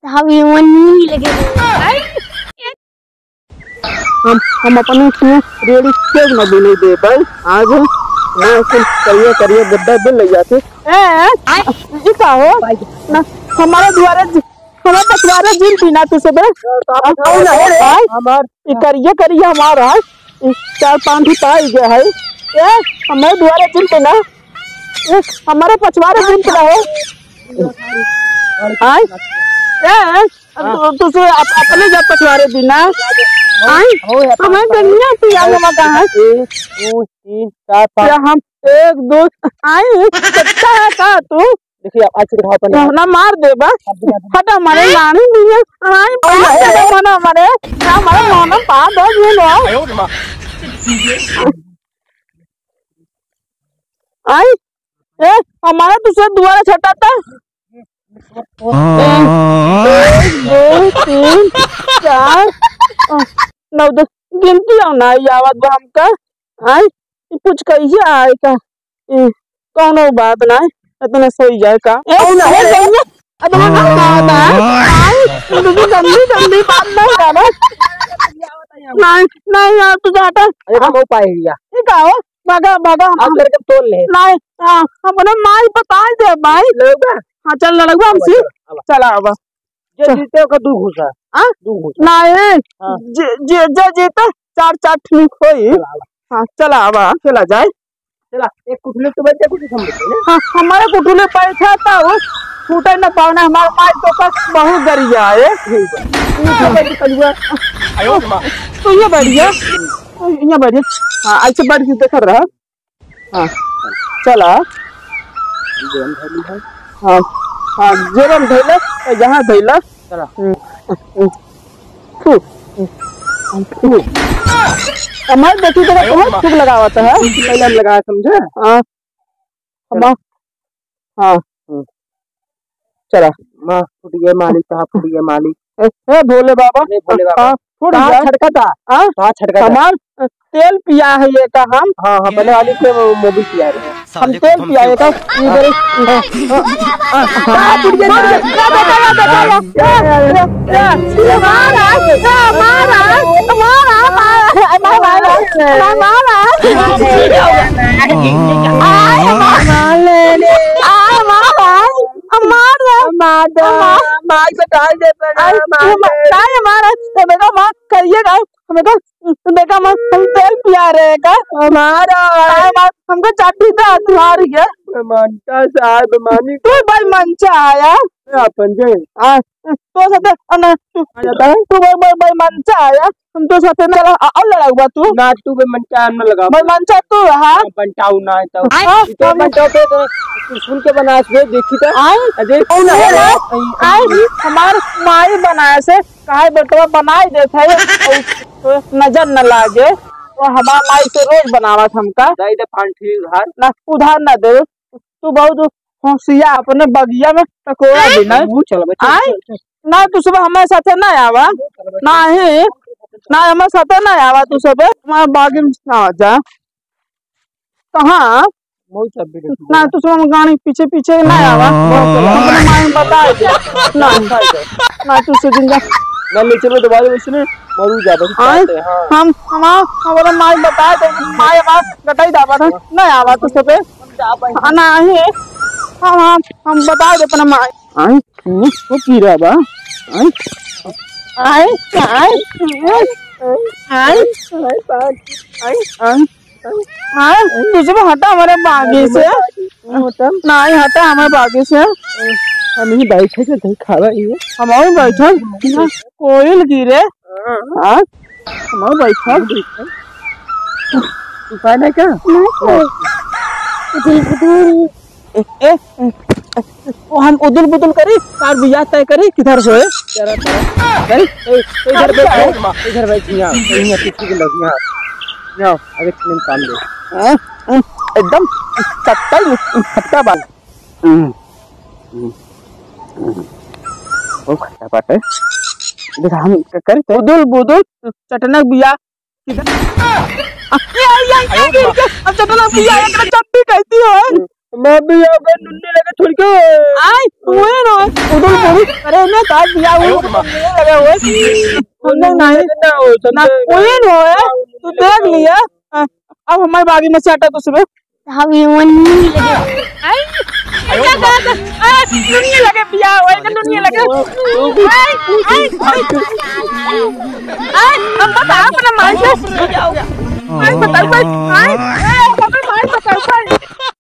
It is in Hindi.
हमें मन नहीं लगे। हम अपने रेडी क्यों न बिले दे भाई आज मैं करिए करिए गड्ढा बिल ले जाते ये का हो ना हमारे द्वारा हमारे पछवारे जिन पीना तुझसे बे हमार ये करिए हमारा 4-5 पाई गया है ये हमारे द्वारा जिन पीना हमारे पछवारे जिन पीना है तुझे अपने जब पछवारे बिना हमें दुनिया पिया हुआ कहाँ 1 2 3 4 5 हम 1 2 आई कितना है का तू देखिए आज दिखाओ अपन ना मार दे बा हटा हमारे लानी भी है आई पास मना हमारे मानो पा दो ये लो आई ए हमारा तुझसे दोबारा छटा था 1 2 3 4 9 10 गिनती ना यावत हमका आई कुछ कहिए आए का कौनो बात ना इतने सही जाए का गंदी बात नहीं करना नहीं यार तू जाता हो पाएगा ठीक है भागा हम करके तोड़ ले नहीं अपने माई बता दे भाई हाँ चल लगवा हमसे चला अब जीते का 2 घुसा नहीं जीते 4 ठीक होई हाँ चला अब चला जाए चला एक कुटुले तो बैठे कुछ समझते हाँ हमारे कुटुले पैसा था वो छूटे न पाना हमारे माई तो का बहुत गरिया है तो ये बढ़िया हाँ ऐसे बढ़ के कर रहा हाँ चला हाँ जेरम धैले यहाँ धैला चला हमारे देखी तो बहुत ठीक लगावता है पहले हम लगाया समझे हाँ चला माँ फूट गए मालिक कहाँ फूट गए मालिक भोले बाबा छड़का था छड़का हमार तेल पिया है ये का हम हाँ पहले वाली से मोबिल पिया रहे हम तेल पिया है का देखा हम तेल पिया रहेगा हमारा हमको चाटी था तुम्हारी है मनता साहब मानी तू भाई मनचा आया अपन जे तो साथे तू भाई मनचा आया हम तो साथे ना और लगा तू ना तू भाई मनचा न लगा भाई मनचा तू हां बनटाऊ ना तो मनचा तो सुन के बना से देखी तो अजय कौन है आई हमार माई बनाए से काहे बेटवा बनाई देत है तो नजर न लागे और हमारा माई से रोज बनावत हमका दे फांठी उधार न दे तू बहुत होशियार अपने बगिया में टकोरा देना ना तू सुबह हमारे साथे ना आवा ना हमारे साथे ना आवा तू सुबह हमारे बागी में ना जा कहाँ ना तू सुबह गाड़ी पीछे ना आवा अपने माई बता दे ना तू से दिन जा ना नीचे में दबा दे उसने मरू जा हम हमारा माई बता दे माई हमार गटाई दाबा ना आवा तू सुबह ना है हम बता दे अपना माई वो पी रहा बा तुझे हटा हमारे बागी से नहीं हटा हमारे बागी से हम ही बैठे थे दही खा रही है हमारे बैठे कोयल गिरे हमारे बैठे है क्या हम उदुल बुदुल करी कार बिया तय करी किधर सोए इधर बैठ अरे काम दे एकदम खट्टा बाल खट्टा बात है देखा हम करते उदुल बुदुल चटनक बिया किधर चटनक बिया चट्टी कहती है मैं भी आगे नुन्ने लगे छोड़ के आई हुए ना उधर पूरी अरे मैं काट दिया हूँ लगे हुए हम लोग नहीं ना हुए ना तू देख लिया अब हमारे बागी में से हटा तो सुबह हम ये नुन्ने लगे आई क्या बात है नुन्ने लगे पिया हुए का नुन्ने लगे आई हम बता अपना मार से हो गया आई बता भाई आई मार बता भाई